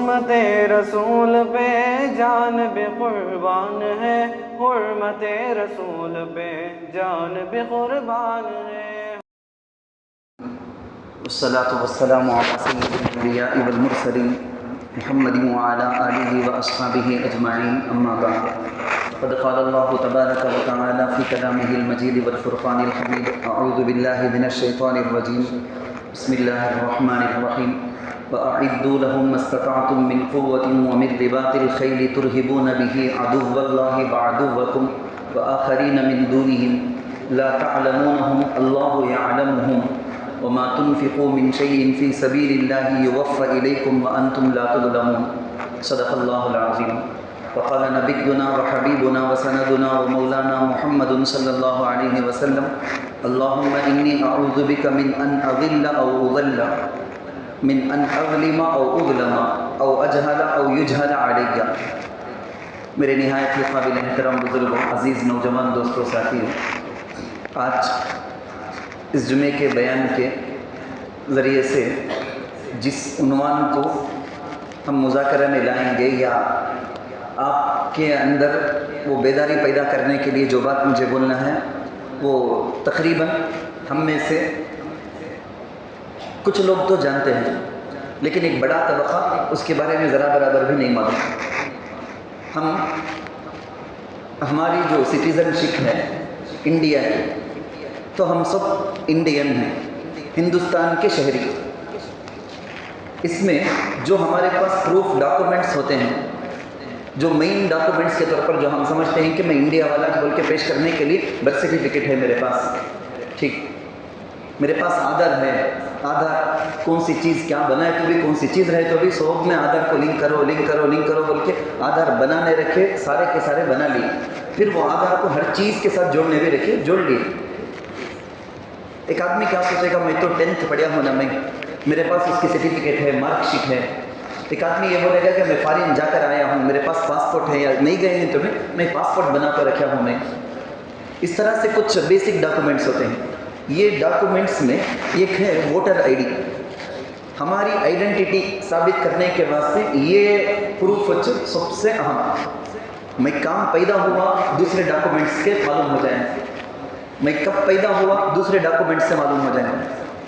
حرمت رسول پہ جان بھی قربان ہے، حرمت رسول پہ جان بھی قربان ہے۔ والصلاة والسلام على سيد الأنبياء والمرسلين محمد وعلى آله وأصحابه أجمعين، أما بعد، قد قال الله تبارك وتعالى في كلامه المجيد والفرقان الحميد: أعوذ بالله من الشيطان الرجيم، بسم الله الرحمن الرحيم، وأعدوا لهم ما استطعتم من قوة ومن رباط الخيل ترهبون به عدو الله وعدوكم وآخرين من دونهم لا تعلمونهم الله يعلمهم وما تنفقوا من شيء في سبيل الله يوفى إليكم وأنتم لا تظلمون، صدق الله العظيم۔ وقال نبينا وحبيبنا وسندنا ومولانا محمد صلى الله عليه وسلم: اللهم إني أعوذ بك من أن أضل أو أضل، من أن أظلم أو أظلم أو أجهل أو يجهل علي۔ میرے نہایت ہی قابل احترام بزرگوں، عزیز نوجوان دوستوں، ساتھیوں، آج اس جمعے کے بیان کے ذریعے سے جس عنوان کو ہم مذاکرہ میں لائیں گے یا آپ کے اندر وہ بیداری پیدا کرنے کے لیے جو بات مجھے بولنا ہے، وہ تقریباً ہم میں سے کچھ لوگ تو جانتے ہیں، لیکن ایک بڑا طبقہ اس کے بارے میں ذرا برابر بھی نہیں معلوم۔ ہماری جو سٹیزن شپ ہے انڈیا کی، تو ہم سب انڈین ہیں، ہندوستان کے شہری۔ اس میں جو ہمارے پاس پروف ڈاکومنٹس ہوتے ہیں، جو مین ڈاکومنٹس کے طور پر جو ہم سمجھتے ہیں کہ میں انڈیا والا بول کے پیش کرنے کے لیے برتھ سرٹیفکیٹ ہے میرے پاس، ٹھیک، میرے پاس آدھار ہے، آدھار کون سی چیز کیا بنائے تو بھی، کون سی چیز رہے تو بھی، سو میں آدھار کو لنک کرو لنک کرو لنک کرو بول کے آدھار بنانے رکھے، سارے کے سارے بنا لیے، پھر وہ آدھار کو ہر چیز کے ساتھ جوڑنے بھی رکھے، جوڑ لیے۔ ایک آدمی کیا سوچے گا، میں تو 10th پڑھا ہوں نا، میں میرے پاس اس کی سرٹیفکیٹ ہے، مارک شیٹ ہے۔ ایک آدمی یہ بولے گا کہ میں فارن جا کر آیا ہوں، میرے پاس پاسپورٹ ہے، یا نہیں گئے ہیں تو میں پاسپورٹ بنا کر رکھا ہوں میں۔ اس طرح سے کچھ بیسک ڈاکومنٹس ہوتے ہیں۔ یہ ڈاکومنٹس میں ایک ہے ووٹر آئی ڈی، ہماری آئیڈینٹی ثابت کرنے کے واسطے یہ پروف سب سے اہم۔ میں کہاں پیدا ہوا دوسرے ڈاکومنٹس کے معلوم ہو جائیں، میں کب پیدا ہوا دوسرے ڈاکومنٹ سے معلوم ہو جائے۔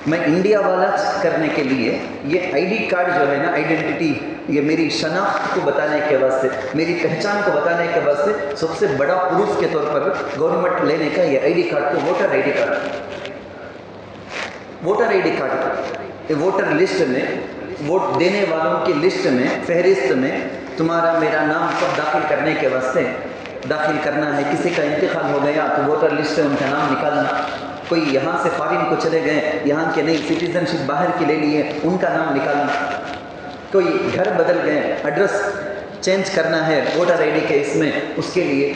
میں انڈیا والا کرنے کے لیے یہ آئی ڈی کارڈ جو ہے نا، آئیڈینٹی، یہ میری شناخت کو بتانے کے واسطے، میری پہچان کو بتانے کے واسطے سب سے بڑا پروف کے طور پر گورنمنٹ لینے کا یہ آئی ڈی کارڈ کو voter I D card, voter I D card, یہ ووٹر لسٹ میں، ووٹ دینے والوں کی لسٹ میں، فہرست میں تمہارا میرا نام سب داخل کرنے کے واسطے داخل کرنا ہے۔ کسی کا انتقال ہو گیا تو ووٹر لسٹ سے ان کا نام نکالنا، کوئی یہاں سے فارن کو چلے گئے، یہاں کے نئی سٹیزن شپ باہر کی لے لیے، ان کا نام نکالنا، کوئی گھر بدل گئے، ایڈریس چینج کرنا ہے ووٹر آئی ڈی کے اس میں، اس کے لیے،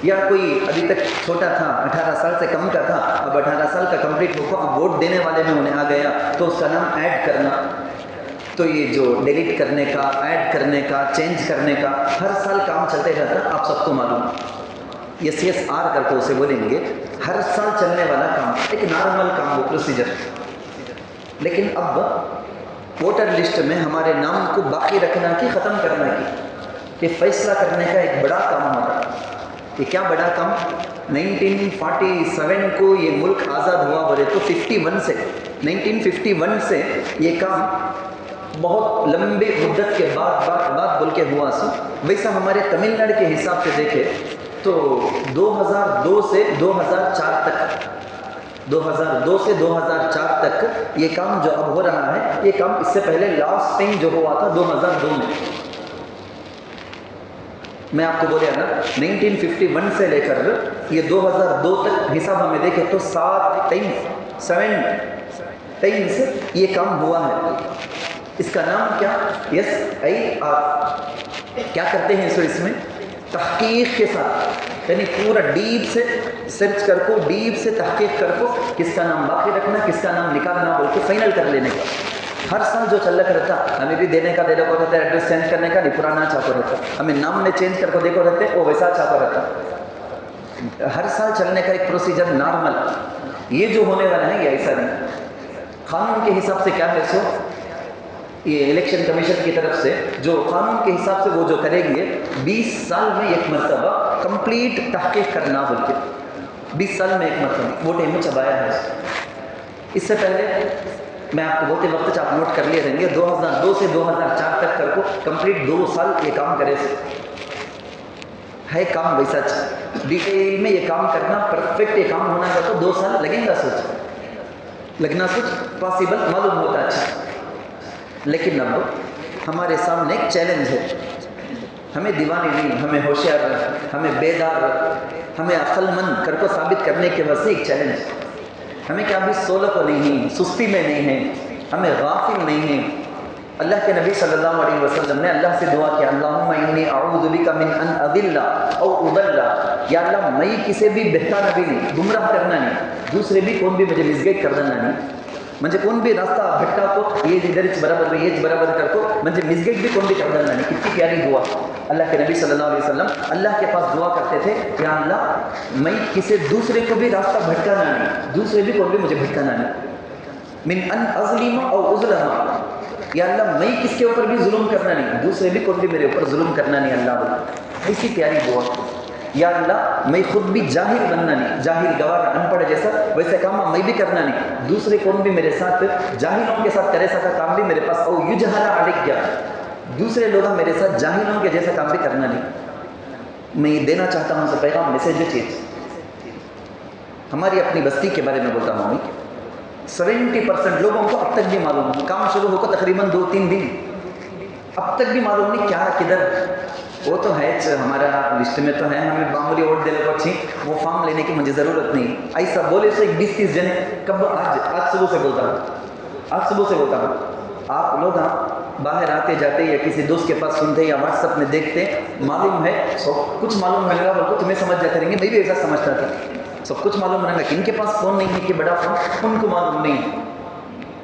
یا کوئی ابھی تک چھوٹا تھا، 18 سال سے کم کا تھا، اب 18 سال کا کمپلیٹ ہو اب ووٹ دینے والے میں انہیں آ گیا تو اس کا نام ایڈ کرنا۔ تو یہ جو ڈیلیٹ کرنے کا، ایڈ کرنے کا، چینج کرنے کا ہر سال کام چلتے رہتا، آپ سب کو معلوم۔ یہ CSR کر کے اسے بولیں گے، ہر سال چلنے والا کام، ایک نارمل کام، وہ پروسیجر۔ لیکن اب ووٹر لسٹ میں ہمارے نام کو باقی رکھنا کی ختم کرنا کی، یہ فیصلہ کرنے کا ایک بڑا کام ہوتا ہے۔ یہ کیا بڑا کام؟ 1947 کو یہ ملک آزاد ہوا بولے تو 1951 سے یہ کام بہت لمبے مدت کے بعد بول کے ہوا سو۔ ویسا ہمارے تمل ناڈو کے حساب سے دیکھے تو 2002 سے 2004 تک، 2002 سے 2004 تک یہ کام جو اب ہو رہا ہے، یہ کام اس سے پہلے لاسٹ ٹائم جو ہوا تھا 2002 میں، میں آپ کو بولے نا 1951 سے لے کر یہ 2002 تک حساب ہمیں دیکھیں تو 7 ٹائمز یہ کام ہوا ہے۔ اس کا نام کیا؟ SIR۔ کیا کرتے ہیں اس میں تحقیق کے ساتھ، یعنی پورا ڈیپ سے سرچ کر کو، ڈیپ سے تحقیق کر کو، کس کا نام باقی رکھنا، کس کا نام نکالنا بول کے فائنل کر لینے کا۔ ہر سال جو چل رہا رہتا، ہمیں بھی دینے کا دیکھو رہتا ہے، ایڈریس چینج کرنے کا نہیں، پرانا چھاپا رہتا، ہمیں نام میں چینج کر کو دیکھو رہتے وہ ویسا چھاپا رہتا۔ ہر سال چلنے کا ایک پروسیجر نارمل۔ یہ جو ہونے والا ہے یہ ایسا نہیں، قانون کے حساب سے کیا ہے سو یہ الیکشن کمیشن کی طرف سے جو قانون کے حساب سے وہ جو کریں گے 20 سال میں ایک مرتبہ کمپلیٹ تحقیق کرنا بول کے 20 سال میں ایک مرتبہ وہ ٹائم میں چبایا ہے. اس سے پہلے میں آپ کو بولتے وقت آپ نوٹ کر لیے رہیں گے 2002 سے 2004 تک کر کو کمپلیٹ 2 سال یہ کام کرے سے ہے کام ویسا ڈیٹیل میں یہ کام کرنا پرفیکٹ یہ کام ہونا ہے تو 2 سال لگیں گا لگنا سوچ پاسبل معلوم ہوتا اچھا. لیکن اب ہمارے سامنے ایک چیلنج ہے. ہمیں دیوانے نہیں, ہمیں ہوشیار رکھ, ہمیں بیدار رکھ, ہمیں عقل مند کر کو ثابت کرنے کے وجہ سے ایک چیلنج ہے. ہمیں کیا بھی سولہ کو نہیں ہیں, سستی میں نہیں ہیں, ہمیں غافل نہیں ہیں. اللہ کے نبی صلی اللہ علیہ وسلم نے اللہ سے دعا کیا اللہم انی اعوذ بک من ان اضل او اضل. یا اللہ میں کسی بھی بہتانا بھی نہیں, گمراہ کرنا نہیں, دوسرے بھی کون بھی مجھے مسگائڈ کر دینا نہیں, مجھے کون بھی راستہ بھٹکا کو یہ ادھر برابر یہ برابر کر کو مجھے مسگائڈ بھی کون بھی کر دینا نہیں. کتنی پیاری دعا. اللہ کے نبی صلی اللہ علیہ وسلم اللہ کے پاس دعا کرتے تھے یا اللہ میں کسی دوسرے کو بھی راستہ بھٹکانا نہیں, دوسرے بھی کون بھی مجھے بھٹکانا نہیں. من ان اظلم او اظلم, یا اللہ میں کس کے اوپر بھی ظلم کرنا نہیں, دوسرے بھی کون بھی میرے اوپر ظلم کرنا نہیں. اللہ بولا ایسی پیاری دعا. یا اللہ میں خود بھی جاہل بننا نہیں, جاہل گوار ان پڑھ جیسا ویسے کام میں بھی کرنا نہیں, دوسرے کون بھی میرے ساتھ جاہلوں کے ساتھ کرے سکا کام بھی میرے پاس او یجہل علیک گیا, دوسرے لوگ میرے ساتھ جاہلوں کے جیسا کام بھی کرنا نہیں. میں یہ دینا چاہتا ہوں پیغام میسیج جو چیز ہماری اپنی بستی کے بارے میں بولتا ہوں. 70% لوگوں کو اب تک بھی معلوم نہیں, کام شروع ہو کر تقریباً 2-3 دن اب تک بھی معلوم نہیں کیا کدھر. وہ تو ہے ہمارا لسٹ میں تو ہے, ہمیں معمولی ووٹ دینے کو اچھی, وہ فارم لینے کی مجھے ضرورت نہیں. ایسا بولے سے 20-30 جنے کب آج صبح سے بولتا ہوں, آپ لوگ باہر آتے جاتے یا کسی دوست کے پاس سنتے یا واٹس ایپ میں دیکھتے معلوم ہے کچھ معلوم مل رہا بول تمہیں سمجھ جاتے رہیں گے. میں بھی ایسا سمجھتا تھا سب کچھ معلوم رہے گا کہ ان کے پاس فون نہیں ہے کہ بڑا فون ان کو معلوم نہیں.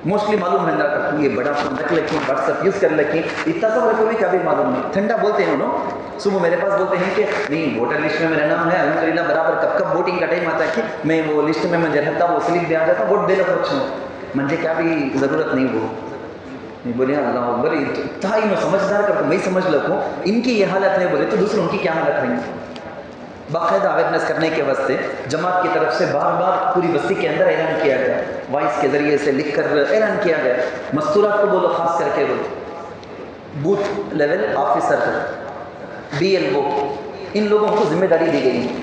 موسٹلی معلوم رہتا کرتا ہوں یہ بڑا فون رکھ لکھیں, واٹس ایپ یوز کر لکھیں, اتنا سب رکھو بھی کبھی معلوم نہیں. ٹھنڈا بولتے ہیں انہوں صبح میرے پاس بولتے ہیں کہ نہیں ووٹر لسٹ میں میرا نام ہے الحمدللہ برابر, کب ووٹنگ کا ٹائم آتا ہے کہ میں وہ لسٹ میں مجھے رہتا وہ سلپ دے آ جاتا ووٹ دے لو پوچھوں مجھے کیا بھی ضرورت نہیں. وہ نہیں بولے اللہ اکبر اتنا ہی سمجھدار کر میں سمجھ لکھوں ان کی یہ حالت نہیں بولے تو دوسروں کی کیا حالت رہیں گی. باقاعدہ اویئرنیس کرنے کے واسطے جماعت کی طرف سے بار بار پوری بستی کے اندر اعلان کیا گیا, وائس کے ذریعے سے لکھ کر اعلان کیا گیا. مستورات کو بولو, خاص کر کے بولو, بوتھ لیول آفیسر BLO ان لوگوں کو ذمہ داری دی گئی ہے.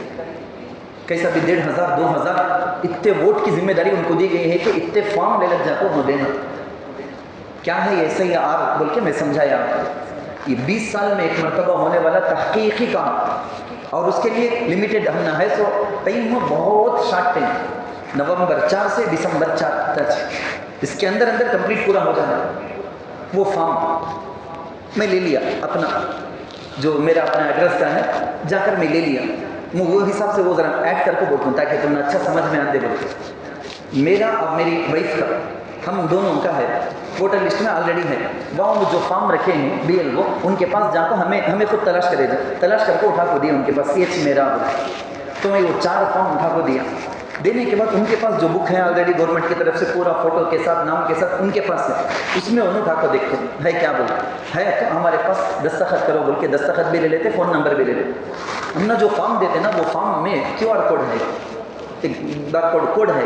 کیسا بھی 1,500-2,000 اتنے ووٹ کی ذمہ داری ان کو دی گئی ہے کہ اتنے فارم لے لگ جا کو دینا. کیا ہے یہ ایسا ہی آر بول کے میں سمجھایا آپ کو. یہ 20 سال میں ایک مرتبہ ہونے والا تحقیقی کام, اور اس کے لیے لمیٹڈ ہونا ہے. سو ٹائم بہت شارٹ ٹائم, نومبر 4 سے دسمبر 4 تک, اس کے اندر کمپلیٹ پورا ہو جانا. وہ فارم میں لے لیا, اپنا جو میرا اپنا ایڈریس کا ہے جا کر میں لے لیا. میں وہ حساب سے وہ ذرا ایڈ کر کے بولتا ہوں تاکہ تمہیں اچھا سمجھ میں آتے. بولتے میرا اور میری وائف کا ہم دونوں کا ہے ووٹر لسٹ میں آلریڈی ہے. وہاں جو فارم رکھے ہیں BLO ان کے پاس جا کو ہمیں خود تلاش کرے جا, تلاش کر کے اٹھا کو دیا ان کے پاس CH میرا. تو میں وہ 4 فارم اٹھا کو دیا. دینے کے بعد ان کے پاس جو بک ہے آلریڈی گورنمنٹ کی طرف سے پورا فوٹو کے ساتھ نام کے ساتھ ان کے پاس ہے, اس میں انہوں اٹھا کو دیکھتے ہے کیا بولتے ہے تو ہمارے پاس دستخط کرو بول کے دستخط بھی لے لیتے, فون نمبر بھی لے لیتے. ہم نے جو فارم دیتے نا وہ فارم میں QR کوڈ ہے, ایک بار کوڈ ہے,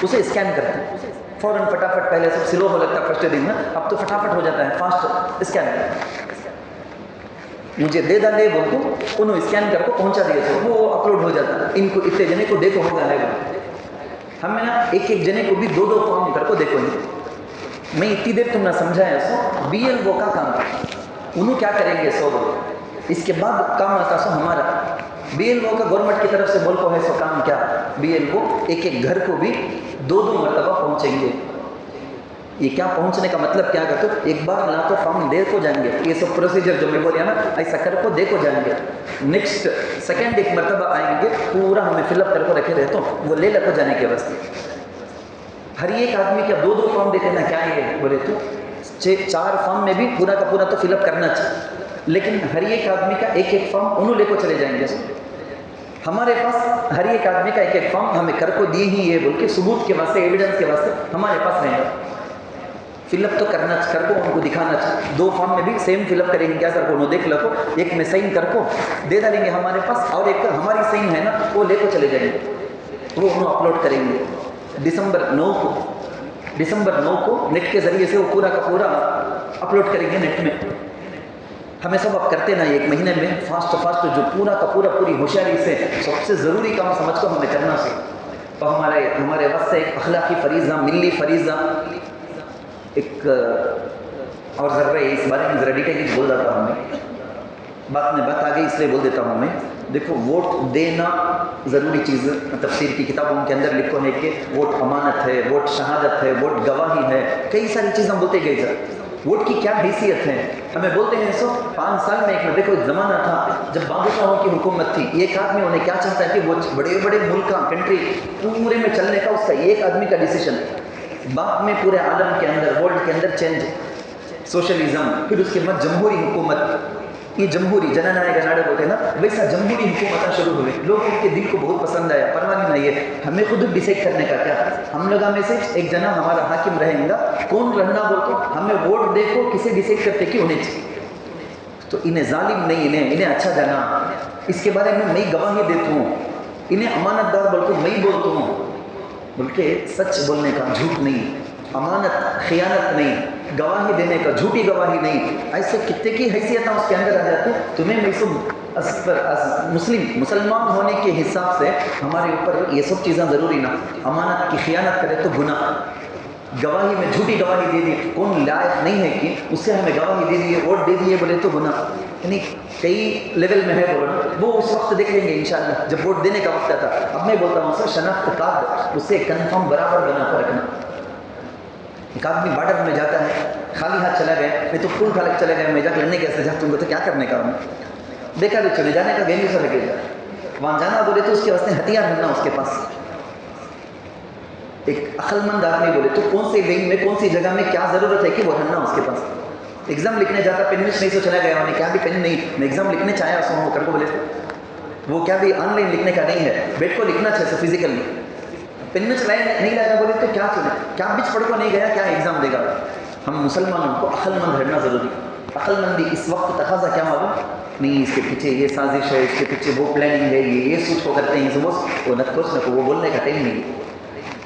اسے اسکین کرتے ہیں فوراً فٹافٹ. پہلے سب سلو ہو لگتا فرسٹ دن میں, اب تو فٹافٹ ہو جاتا ہے فاسٹ اسکین. مجھے دے دے بول کو انہوں اسکین کر کو پہنچا دیے تھے, وہ اپلوڈ ہو جاتا. ان کو اتنے جنے کو دیکھو ہوگا ہے ہم نے نا ایک جنے کو بھی 2 فارم کر کو دیکھو. میں اتنی دیر تم نے سمجھایا سو BLO کا کام انہوں کیا کریں گے سو بول. اس کے بعد کام آتا سو ہمارا BLO کا گورنمنٹ کی طرف سے بول کو ہے سو کام کیا BLO ایک گھر کو بھی 2 مرتبہ پہنچیں گے. یہ کیا پہنچنے کا مطلب کیا کرتے ہو, ایک بار لا تو فارم دے کو جائیں گے, یہ سب پروسیجر جو میں بولیا نا ایسا کر کو دے کو جائیں گے. نیکسٹ سیکنڈ ایک مرتبہ آئیں گے پورا ہمیں فل اپ کر کو رکھے رہتے ہوں وہ لے کو جانے کے واسطے. ہر ایک آدمی کیا 2 فارم دیتے نا کیا یہ بولے تو 4 فارم میں بھی پورا کا پورا تو فل اپ کرنا چاہیے, لیکن ہر ایک آدمی کا ایک فارم انہوں لے کو چلے جائیں گے. ہمارے پاس ہر ایک آدمی کا ایک فارم ہمیں کر کو دیے ہی یہ بول کے ثبوت کے واسطے ایویڈنس کے واسطے ہمارے پاس رہیں گا. फिल अप तो करना कर को उनको दिखाना चाहिए। 2 फॉर्म में भी सेम फिल अप करेंगे क्या सर को देख लो, एक में साइन कर को दे डालेंगे हमारे पास, और एक हमारी साइन है ना वो ले को चले जाएंगे, वो उन्होंने अपलोड करेंगे। डिसंबर 9 को नेट के ज़रिए से वो पूरा का पूरा अपलोड करेंगे नेट में। हमें सब अब करते ना 1 महीने में फास्ट जो पूरा का पूरा पूरी होशियारी से सबसे ज़रूरी काम समझ को हमें करना चाहिए। और हमारे वास्ते एक अखलाकी फरीज़ा, मिली फरीज़ा एक और ज़रूर इस बारे में ज़रा डिटेल बोल देता हूँ मैं, बात में बात आ गई इसलिए बोल देता हूँ मैं। देखो वोट देना ज़रूरी चीज़, तफसीर की किताबों के अंदर लिखो है कि वोट अमानत है, वोट शहादत है, वोट गवाही है, कई सारी चीज़ हम बोलते गए सर। वोट की क्या हैसियत है हमें बोलते हैं सो 5 साल में एक देखो ज़माना था जब बादशाहों की हुकूमत थी, एक आदमी उन्हें क्या चाहता है कि वो बड़े बड़े मुल्क का कंट्री पूरे में चलने का उसका एक आदमी का डिसीजन, बाद में पूरे आलम के अंदर वर्ल्ड के अंदर चेंज, सोशलिज्म, फिर उसके बाद जमहूरी हुकूमत, ये जमहूरी जननायक नाडक होते हैं ना, वैसा जमहूरी हुकूमत शुरू हुए। लोगों के दिल को बहुत पसंद आया, परवाह नहीं है हमें खुद डिसाइड करने का क्या, हम लोग में से एक जना हमारा हाकिम रहेगा, कौन रहना बोल तो हमें वोट दे को किसे डिसाइड करते कि उन्हें चाहिए, तो इन्हें जालिम नहीं, इन्हें अच्छा जाना, इसके बारे में मैं गवाही देता हूँ, इन्हें अमानतदार बोल को मैं बोलता हूँ, बल्कि सच बोलने का, झूठ नहीं, अमानत खियानत नहीं, गवाही देने का, झूठी गवाही नहीं, ऐसे कितने की हैसियत उसके अंदर आ जाती है। तुम्हें मुसलमान होने के हिसाब से हमारे ऊपर ये सब चीज़ें ज़रूरी ना, अमानत की खियानत करे तो गुनाह, गवाही में झूठी गवाही दे दी, कौन लायक नहीं है कि उससे हमें गवाही दे दी, वोट दे दिए बोले तो गुनाह, यानी कई लेवल में है वो उस वक्त देख लेंगे इंशाल्लाह जब वोट देने का वक्त आता। अब मैं बोलता हूँ सर शनाख्त कार्ड उससे कंफर्म बराबर बना कर रखना। एक आदमी बॉर्डर में जाता है खाली हाथ चला गया, नहीं तो फुल खालक चले गए, मैं जाकर लड़ने कैसे जा, तुमको तो क्या करने का, देखा भी चले जाने का वैल्यू से लगेगा, वहाँ जाना बोले तो उसके वास्ते हथियार रहना उसके पास। एक अक्लमंद आदमी बोले तो कौन से बैंक में कौन सी जगह में क्या ज़रूरत है कि वो रहना उसके पास। एग्जाम लिखने जाता पेन में नहीं तो चला गया, उन्हें क्या भी पेन नहीं, मैं एग्जाम लिखने चाहे उसमें वो कर को बोले वो क्या भी ऑनलाइन लिखने का नहीं है, बेट को लिखना चाहिए फिजिकली, पेन में चलाए नहीं लाया बोले तो क्या चले, क्या बीच पढ़ को नहीं गया, क्या एग्जाम देगा। हम मुसलमानों को अक्लमंद रहना ज़रूरी। अक्लमंदी इस वक्त तकाजा क्या मालूम नहीं, इसके पीछे ये साजिश है, इसके पीछे वो प्लानिंग है, ये सोच को करते हैं, वो न कुछ न को वो बोलने का टाइम नहीं।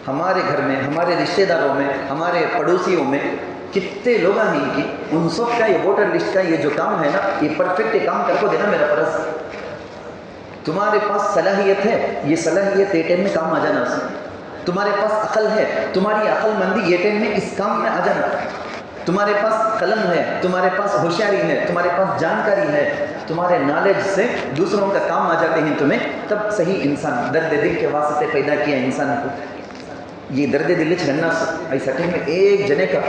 हमारे घर में, हमारे रिश्तेदारों में, हमारे पड़ोसियों में कितने लोग हैं कि उन सब का ये वोटर लिस्ट का ये जो काम है ना, ये परफेक्ट काम करके देना मेरा फर्ज। तुम्हारे पास सलाहियत है, ये सलाहियत ये टाइम में काम आ जाना। तुम्हारे पास अकल है, तुम्हारी अक्लमंदी ये टाइम में इस काम में आ जाना। तुम्हारे पास कलम है, तुम्हारे पास होशियारी है, तुम्हारे पास जानकारी है, तुम्हारे नॉलेज से दूसरों का काम आ जाते हैं तुम्हें, तब सही इंसान दर्द दिल के वास्ते पैदा किया इंसान को। ये दर्द दिल छड़ना ऐसा टाइम में एक जने का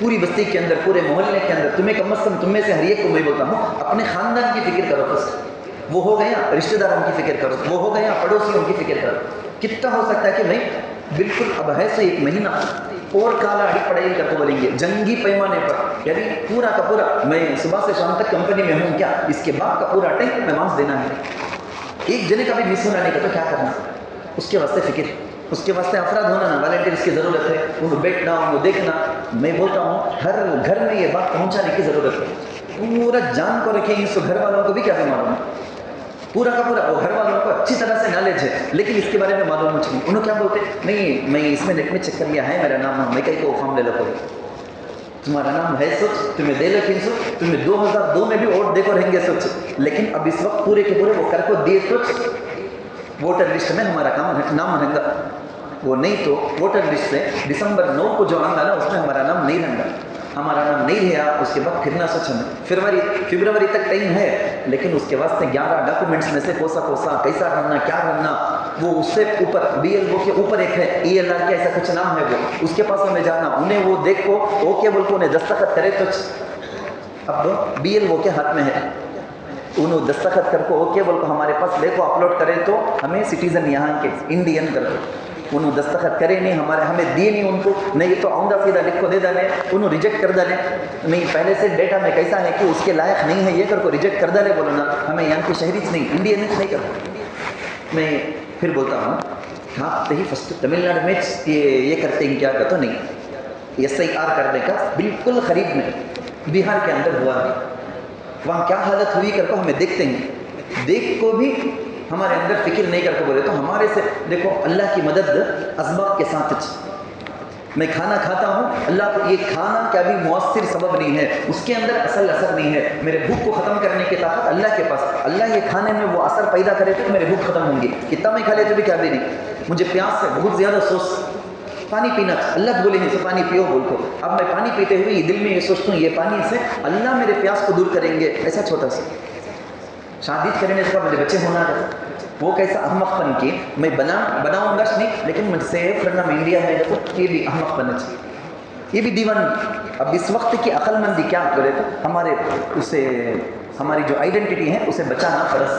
पूरी बस्ती के अंदर, पूरे मोहल्ले के अंदर, तुम्हें कम से कम तुम्हें से हर एक को मैं बोलता हूँ अपने ख़ानदान की फिक्र करो फर्स्ट। वो हो गया रिश्तेदारों की फिक्र करो, वो हो गया पड़ोसियों की फिक्र करो। कितना हो सकता है कि भाई बिल्कुल अब है से 1 महीना और काला अड़ी पढ़ाई करके बोलेंगे जंगी पैमाने पर, यानी पूरा का पूरा मैं सुबह से शाम तक कंपनी में हूँ क्या, इसके बाद का पूरा टाइम मैं मांस देना है। एक जने का भी मिस होना नहीं का तो क्या करना, उसके वास्ते फिक्र, उसके वास्ते अफराद होना ना, वॉलंटियर्स की ज़रूरत है, उनको बैठना, उनको देखना। मैं बोलता हूँ हर घर में ये बात पहुँचाने की ज़रूरत है। पूरा जान को रखें, इस घर वालों को भी क्या मालूम है, पूरा का पूरा वो घर वालों को अच्छी तरह से नॉलेज है, लेकिन इसके बारे में मालूम कुछ नहीं। उन्होंने क्या बोलते नहीं मैं इसमें नेट में चेक कर लिया है, मेरा नाम मैं कहीं को फॉर्म ले लो, तुम्हारा नाम है सोच, तुम्हें दे लो 300, तुम्हें 2002 में भी वोट देखो रहेंगे सोच, लेकिन अब इस वक्त पूरे के पूरे वो कर को दिए सोच वोटर लिस्ट में हमारा नाम रहेगा। वो नहीं तो वोटर लिस्ट से दिसंबर 9 को जो आना ना उसमें हमारा नाम नहीं रहेगा। हमारा नाम नहीं रहा उसके बाद फिरना सोच हमें फरवरी तक टाइम है, लेकिन उसके वास्ते 11 डॉक्यूमेंट्स में से कोसा कैसा रहना, क्या रहना, वो उससे ऊपर BLO के ऊपर एक है ELR के ऐसा कुछ नाम है, वो उसके पास हमें जाना, उन्हें वो देखो ओके बोल को उन्हें दस्तखत करे तो अब BLO के हाथ में है, उन्होंने दस्तखत करको ओके बोल को हमारे पास देखो अपलोड करें तो हमें सिटीजन यहाँ के इंडियन कर दो। उन्होंने दस्तखत करे नहीं, हमें दिए नहीं उनको, नहीं तो आउंदा सीधा लिख को दे डाले, उन्होंने रिजेक्ट कर डाले, नहीं पहले से डेटा में कैसा है कि उसके लायक नहीं है, ये कर को रिजेक्ट कर डाले, बोलो ना हमें यहाँ की शहरी नहीं इंडियन नहीं कर। मैं फिर बोलता हूँ हाँ तो ही फर्स्ट तमिलनाडु में ये करते हैं क्या, तो नहीं SIR करने का बिल्कुल करीब में बिहार के अंदर हुआ है। वहाँ क्या हालत हुई कर को हमें देखते हैं, देख को भी हमारे अंदर फिक्र नहीं करके बोले तो हमारे से देखो अल्लाह की मदद असबाब के साथ। मैं खाना खाता हूँ, अल्लाह को ये खाना क्या भी मुअस्सिर सबब नहीं है, उसके अंदर असल असर नहीं है। मेरे भूख को ख़त्म करने की ताकत अल्लाह के पास, अल्लाह ये खाने में वो असर पैदा करे तो मेरे भूख ख़त्म होंगी। कितना मैं खा ले तो भी क्या भी नहीं, मुझे प्यास से बहुत ज़्यादा सोच पानी पीना, अल्लाह बोले हैं तो पानी पियो बोल को। अब मैं पानी पीते हुए दिल में ये सोचता हूँ ये पानी से अल्लाह मेरे प्यास को दूर करेंगे। ऐसा छोटा सा शादी करने से मुझे बच्चे होना है, वो कैसा अहमकपन की मैं बनाऊंगा नहीं, लेकिन मुझसे फरना में इंडिया में देखो ये भी अहमकपन चाहिए, ये भी दीवान। अब इस वक्त की अक्लमंदी क्या बोले तो हमारे उसे हमारी जो आइडेंटिटी है उसे बचाना फ़र्ज,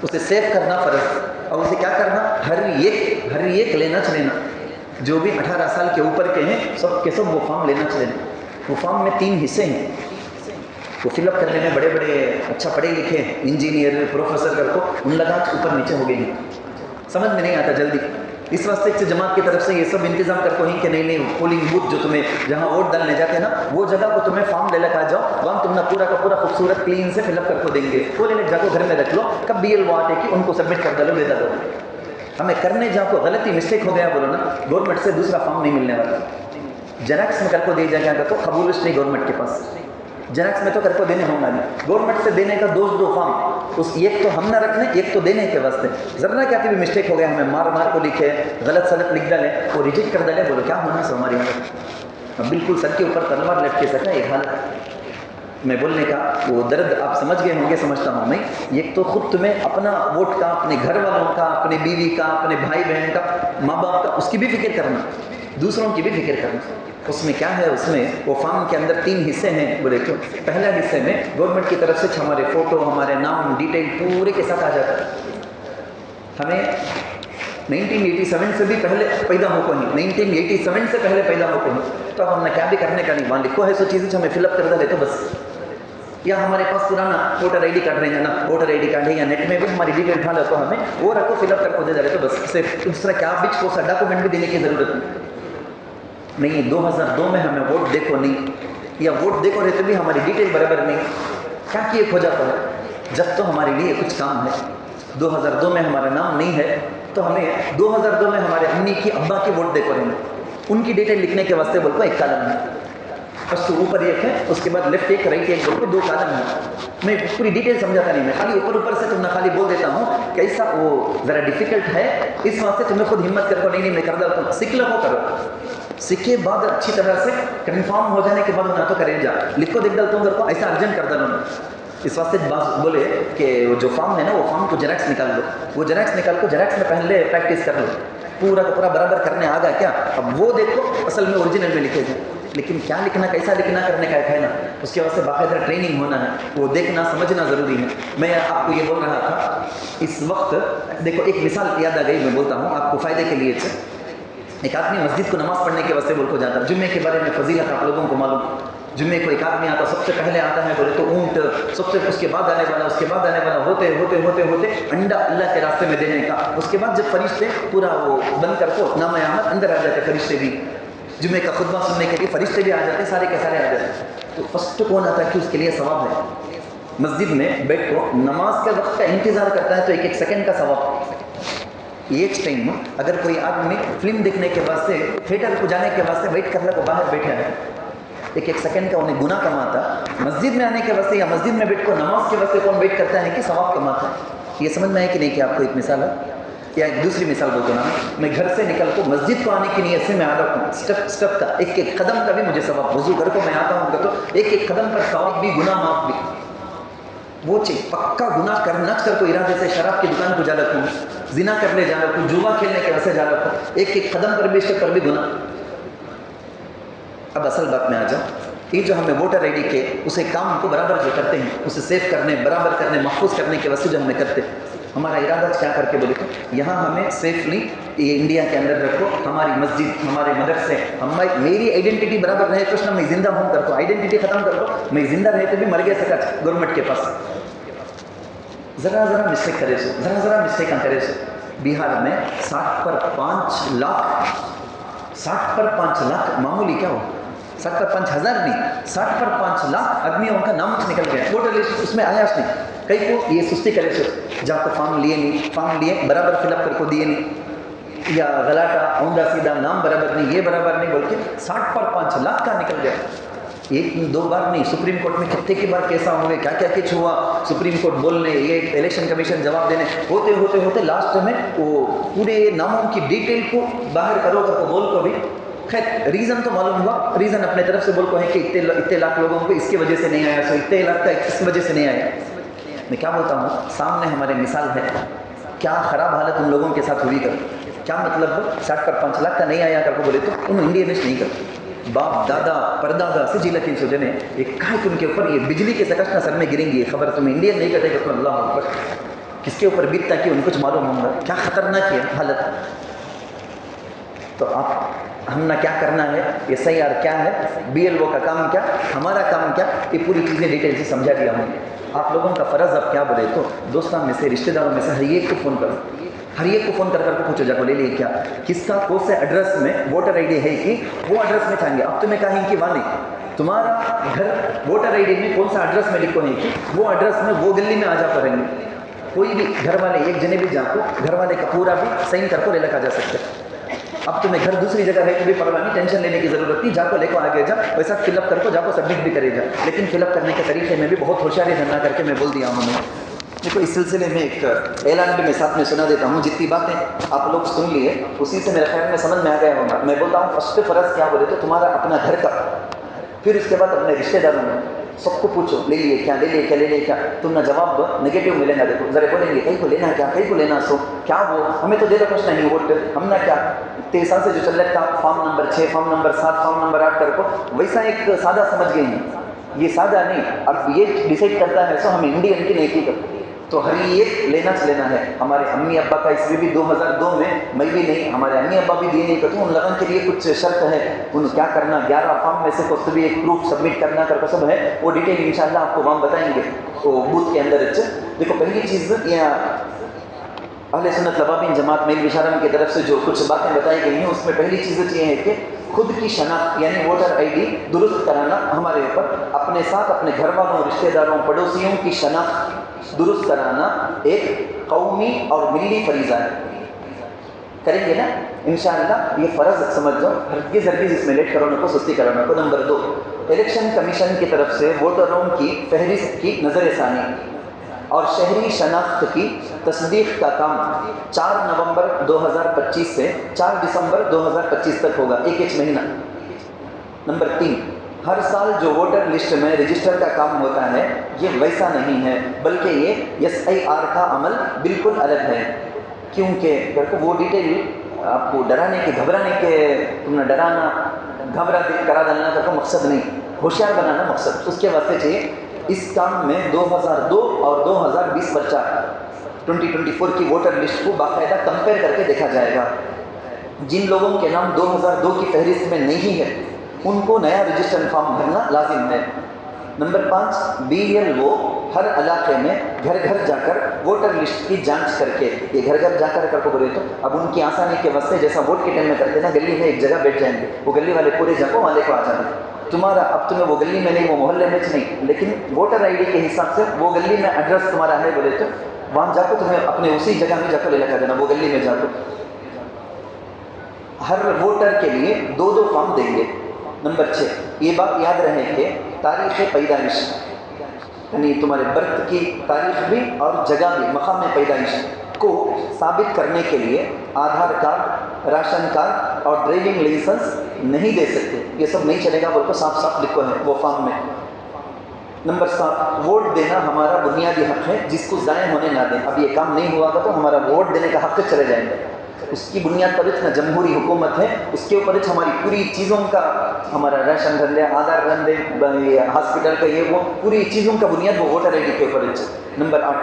उसे सेव करना फ़र्ज, और उसे क्या करना हर एक लेना चलेना। जो भी 18 साल के ऊपर के हैं सब के सब वो फॉर्म लेना चलेना। वो फॉर्म में 3 हिस्से हैं, वो फिलअप करने में बड़े बड़े अच्छा पढ़े लिखे इंजीनियर प्रोफेसर कर को उन लगा ऊपर नीचे हो गए हैं, समझ में नहीं आता जल्दी। इस वास्ते से जमात की तरफ से ये सब इंतजाम कर को ही कि नहीं पोलिंग बूथ जो तुम्हें जहाँ वोट डालने जाते हैं ना वो जगह को तुम्हें फॉर्म ले लगा जाओ, वहाँ तुम ना पूरा का पूरा खूबसूरत क्लीन से फिलअप करके देंगे। वो लेने जाको घर में रख लो, कब BLO आते कि उनको सबमिट कर डालो, दे दो। हमें करने जाओ को गलती मिस्टेक हो गया बोलो ना, गवर्नमेंट से दूसरा फॉर्म नहीं मिलने वाला। जेरॉक्स में करको दे जाएगा तो कबूलिश नहीं गवर्नमेंट के पास, जेरॉक्स में तो करको देने होगा नहीं। गवर्नमेंट से देने का 2 फॉर्म, उस एक तो हम ना रखने, एक तो देने के वास्ते। जरा क्या भी मिस्टेक हो गया, हमें मार को लिखे गलत सलत लिख डाले, वो रिजेक्ट कर डाले, बोलो क्या होना से हमारी हालत। अब बिल्कुल सर के ऊपर तलवार लटके सका एक हालत। मैं बोलने का वो दर्द आप समझ गए होंगे, समझता हूँ मैं। एक तो खुद तुम्हें अपना वोट का, अपने घर वालों का, अपने बीवी का, अपने भाई बहन का, माँ बाप का, उसकी भी फिक्र करना, दूसरों की भी फिक्र करना। उसमें क्या है, उसमें वो फॉर्म के अंदर 3 हिस्से हैं बोले क्यों। पहला हिस्से में गवर्नमेंट की तरफ से हमारे फ़ोटो, हमारे नाम, डिटेल पूरे के साथ आ जाता है। हमें 1987 से भी पहले पैदा हो को नहीं, 1987 से पहले पैदा हो को नहीं, तो हमने क्या भी करने का नहीं, वहाँ लिखो है सो चीज़ें हमें फिलअप कर दे तो बस। या हमारे पास पुराना वोटर ID कार्ड रहेगा ना, वोटर ID कार्ड है या नेट में भी हमारी डिटेल उठा लो तो हमें वो रखो फिलअप करके दे जाए तो बस। इससे दूसरा क्या बिच को सा डॉक्यूमेंट भी देने की ज़रूरत नहीं। 2002 में हमें वोट देखो नहीं, या वोट देखो रहे तो भी हमारी डिटेल बराबर नहीं, क्या किए खो जाता है। जब तो हमारे लिए कुछ काम है, 2002 में हमारा नाम नहीं है तो हमें 2002 में हमारे अम्मी की अब्बा की वोट देखो रहे, उनकी डिटेल लिखने के वास्ते बोल को एक कॉलम है, बस तो ऊपर एक है, उसके बाद लेफ्ट एक राइट एक बोल को 2 कॉलम है। मैं पूरी डिटेल समझाता नहीं, मैं खाली ऊपर से तुम ना खाली बोल देता हूँ कैसा वो ज़रा डिफिकल्ट है, इस वास्ते तुम्हें खुद हिम्मत करको नहीं मैं कर देता हूँ। सीख लो करो, सीखे बाद अच्छी तरह से कंफर्म हो जाने के बाद ना तो करें जा लिखो देख डालता हूँ को ऐसा अर्जन कर डालो। इस वास्ते बात बोले कि वो जो फॉर्म है ना वो फॉर्म को जेरॉक्स निकाल लो, वो जेरॉक्स निकाल को जेरॉक्स में पहले प्रैक्टिस कर लो, पूरा का पूरा बराबर करने आ गया क्या, अब वो देखो असल में ओरिजिनल में लिखे जाए। लेकिन क्या लिखना, कैसा लिखना करने का है ना, उसके वास्ते बाकायदा ट्रेनिंग होना है, वो देखना समझना ज़रूरी है। मैं आपको ये बोल रहा था इस वक्त, देखो एक मिसाल याद आ गई, मैं बोलता हूँ आपको फ़ायदे के लिए। एक आदमी मस्जिद को नमाज़ पढ़ने के वास्ते बोल को जाता है, जुम्मे के बारे में फजीलत आप लोगों को मालूम, जुम्मे को एक आदमी आता सबसे पहले आता है बोले तो ऊँट, सबसे उसके बाद आने वाला, उसके बाद आने वाला, होते होते होते होते अंडा अल्लाह के रास्ते में देने का। उसके बाद जब फरिश्ते पूरा वो बंद कर को नाम आमद अंदर आ जाते, फरिश्ते भी जुम्मे का खुतबा सुनने के लिए फरिश्ते भी आ जाते, सारे के सारे आ जाते। तो फर्स्ट कौन आता है कि उसके लिए सवाब है, मस्जिद में बैठ को नमाज के वक्त का इंतज़ार करता है तो 1-1 सेकंड का सवाब। एक टाइम अगर कोई आदमी फिल्म देखने के वास्ते थिएटर को जाने के वास्ते वेट करने को बाहर बैठे हैं, 1-1 सेकंड का उन्हें गुनाह कमाता, मस्जिद में आने के वास्ते या मस्जिद में बैठ को नमाज के वास्ते कौन वेट करता है कि सवाब कमाता। ये समझ में आए कि नहीं कि आपको एक मिसाल है या एक दूसरी मिसाल बोलता ना, मैं घर से निकल को मस्जिद को आने की नीयत से मैं आ रहा हूँ, स्टेप का 1-1 कदम का भी मुझे सवाब, वजू घर को मैं आता हूँ तो 1-1 कदम पर सवाब भी, गुनाह माफ भी। वो चीज़ पक्का गुनाह कर न कर को इरादे से शराब की दुकान को जा रखूँ, जिना करने जा रखूँ, जुआ खेलने के वैसे जा रखूँ, 1-1 कदम पर भी, स्टेप पर भी गुनाह। अब असल बात में आ जाओ, ये जो हमें वोटर ID के उसे काम को बराबर जो करते हैं, उसे सेव करने, बराबर करने, महफूज करने के वास्ते जो हमें करते हैं, हमारा इरादा क्या करके बोले तो यहाँ हमें सेफली ये इंडिया के अंदर रखो, हमारी मस्जिद, हमारे मदरसे, हमारी मेरी आइडेंटिटी बराबर रहे तो ना मैं जिंदा हूँ कर दो, आइडेंटिटी खत्म कर दो, मैं जिंदा रहे तो भी मर गया सका गवर्नमेंट के पास। ज़रा मिस्टेक करे सो, ज़रा मिस्टेक करे सो। बिहार में 60 पर 5 लाख मामूली क्या हो, 60 पर 5,000 नहीं, 60 पर 5 लाख आदमियों का नाम निकल गया, वोटर लिस्ट उसमें आया नहीं। कई को ये सुस्ती करे से जाकर फॉर्म लिए नहीं, फॉर्म लिए बराबर फिलअप करको दिए नहीं, या गलाटा औंधा सीधा नाम बराबर नहीं, ये बराबर नहीं, बल्कि 60 पर 5 लाख का निकल गया। एक दो बार नहीं, सुप्रीम कोर्ट में कितने की बार कैसा हुए, क्या क्या कुछ हुआ, सुप्रीम कोर्ट बोलने, ये इलेक्शन कमीशन जवाब देने, होते होते होते लास्ट में वो पूरे नामों की डिटेल को बाहर करो करको बोल को भी, खैर रीज़न तो मालूम हुआ, रीज़न अपने तरफ से बोल को है कि इतने लाख लोगों को इसकी वजह से नहीं आया, सो इतने लाख का इस वजह से नहीं आया। मैं क्या बोलता हूँ, सामने हमारे मिसाल है, क्या ख़राब हालत उन लोगों के साथ हुई कर, क्या मतलब 60 पर 5 लाख का नहीं आया करको बोले तो उन इंडियनिस्ट नहीं करते। बाप दादा परदादा से जी लखी सोचने एक काय उनके ऊपर ये बिजली के सकशना सर में गिरेंगी, खबर तुम्हें इंडियन नहीं करते तो अल्लाह अकबर, किसके ऊपर बीतता कि उनको कुछ मालूम होगा, क्या खतरनाक है हालत। तो आप हमने क्या करना है, SIR क्या है, BLO का काम क्या, हमारा काम क्या, ये पूरी चीज़ें डिटेल से समझा दिया हूँ। आप लोगों का फ़र्ज़ अब क्या बोले तो दोस्तों में से, रिश्तेदारों में से हर एक को फ़ोन करो, हर एक को फ़ोन कर करके पूछो जाको ले लिए क्या, किसका कौन से एड्रेस में वोटर ID है कि वो एड्रेस में चाहेंगे। अब तुम्हें कहेंगे कि वानी तुम्हारा घर वोटर ID में कौन सा एड्रेस में लिखो है कि वो एड्रेस में वो गली में आ जा पड़ेंगे। कोई भी घर वाले एक जने भी जाको घर वाले का पूरा भी साइन करको ले लगा जा सकते हैं। अब तुम्हें घर दूसरी जगह है तो भी परवाह नहीं, टेंशन लेने की ज़रूरत नहीं, जाको लेको आगे जा, वैसा फिलअप करको जाको सबमिट भी करे जा। लेकिन फिलअप करने के तरीके में भी बहुत होशियारी धरना करके मैं बोल दिया हूँ। मैं देखो इस सिलसिले में एक ऐलान भी मैं साथ में सुना देता हूँ, जितनी बातें आप लोग सुन लिए उसी से मेरे ख्याल में समझ में आ गया होगा। मैं बोलता हूँ फर्स्ट फ़र्ज़ क्या बोले तो तुम्हारा अपना घर का, फिर उसके बाद अपने रिश्तेदारों में सबको पूछो ले लिए क्या, ले लिए क्या, ले लिए क्या, तुमने जवाब नेगेटिव मिलेगा। देखो जरा बोलेंगे कहीं को लेना क्या, कहीं को लेना सो क्या, वो हमें तो दे दो कुछ नहीं वोट, हमने क्या 23 साल से जो चल रहा था form number 6, form number 7, form number 8 करको वैसा एक सादा समझ गए हैं। ये सादा नहीं, अब ये डिसाइड करता है सो हम इंडियन की नेकी करते, तो हर एक लेना लेना है। हमारे अम्मी अब्बा का इसमें भी 2002 में मैं भी नहीं, हमारे अम्मी अब्बा भी दिए नहीं, तो उन लगन के लिए कुछ शर्त है, उन क्या करना 11 फॉर्म में से कुछ भी एक प्रूफ सबमिट करना कर सब है, वो डिटेल इंशाल्लाह आपको वहाँ बताएंगे तो बूथ के अंदर। देखो पहली चीज़ यहाँ अहले सुन्नत लबाबिन जमात मेल विशारम की तरफ से जो कुछ बातें बताई गई हैं उसमें पहली चीज़ ये है कि खुद की शनाख्त यानी वोटर ID दुरुस्त कराना हमारे ऊपर, अपने साथ अपने घर वालों, रिश्तेदारों, पड़ोसियों की शनाख्त दुरुस्त कराना एक कौमी और मिली फरीज़ा है। करेंगे ना इंशाअल्लाह, ये फ़र्ज़ समझ जाओ, हरगिज़ इसमें लेट करो ना को, सुस्ती कराना को। नंबर 2, इलेक्शन कमीशन की तरफ से वोटरों की फहरिस्त की नज़र सानी और शहरी शनाख्त की तस्दीक का काम 4 नवंबर 2025 से 4 दिसंबर 2025 तक होगा, एक महीना। नंबर 3, हर साल जो वोटर लिस्ट में रजिस्टर का काम होता है ये वैसा नहीं है, बल्कि ये SIR का अमल बिल्कुल अलग है। क्योंकि वो डिटेल आपको डराने के, घबराने के, तुमने डराना घबरा करा डालना का मकसद नहीं, होशियार बनाना मकसद। उसके वास्ते चाहिए इस काम में 2002 और 2020-25 2024 की वोटर लिस्ट को बाकायदा कंपेयर करके देखा जाएगा। जिन लोगों के नाम 2002 की फहरिस्त में नहीं है उनको नया रजिस्टर फॉर्म भरना लाजिम है। नंबर 5, BLO हर इलाके में घर घर जाकर वोटर लिस्ट की जांच करके, ये घर घर जाकर करको बोले तो अब उनकी आसानी के वास्ते जैसा वोट के टाइम में करते ना, गली में एक जगह बैठ जाएंगे, वो गली वाले पूरे जाको वाले को आ जाएंगे। तुम्हारा अब तुम्हें वो गली में नहीं, वो मोहल्ले में नहीं, लेकिन वोटर ID के हिसाब से वो गली में एड्रेस तुम्हारा है बोले तो वहाँ जाको तुम्हें अपने उसी जगह में जाकर ले लगा देना, वो गली में जाको। हर वोटर के लिए 2 फॉर्म देंगे। नंबर 6, ये बात याद रहे कि तारीख़ पैदाइश यानी तुम्हारे बर्थ की तारीख भी और जगह भी, मकाम पैदाइश को साबित करने के लिए आधार कार्ड, राशन कार्ड और ड्राइविंग लाइसेंस नहीं दे सकते, ये सब नहीं चलेगा बोल को साफ साफ लिखो है वो फॉर्म में। नंबर 7, वोट देना हमारा बुनियादी हक है जिसको ज़ाया होने ना दें। अब ये काम नहीं हुआ तो हमारा वोट देने का हक चले जाएंगे। उसकी बुनियाद पर इतना जमहूरी हुकूमत है, उसके ऊपर हमारी पूरी चीज़ों का, हमारा राशन धंधे, आधार धंधे, हॉस्पिटल का ये वो पूरी चीज़ों का बुनियाद वो वोटर ID के ऊपर है। नंबर 8,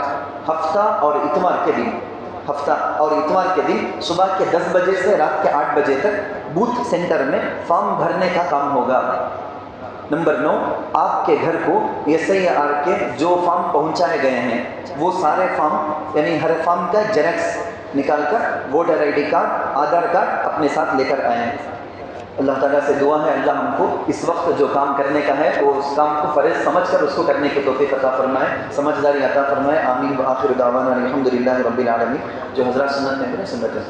हफ्ता और इतवार के दिन सुबह के 10 बजे से रात के 8 बजे तक बूथ सेंटर में फॉर्म भरने का काम होगा। नंबर 9, आपके घर को SIR के जो फॉर्म पहुंचाए गए हैं वो सारे फॉर्म यानी हर फॉर्म का जेरॉक्स निकाल कर वोटर ID कार्ड, आधार कार्ड अपने साथ लेकर आए हैं। اللہ تعالیٰ سے دعا ہے اللہ ہم کو اس وقت جو کام کرنے کا ہے وہ اس کام کو فرض سمجھ کر اس کو کرنے کی توفیق عطا فرمائے، سمجھداری عطا فرمائے، آمین وآخر دعوانا الحمدللہ رب العالمین۔ جو حضرات سنت میں سنت ہے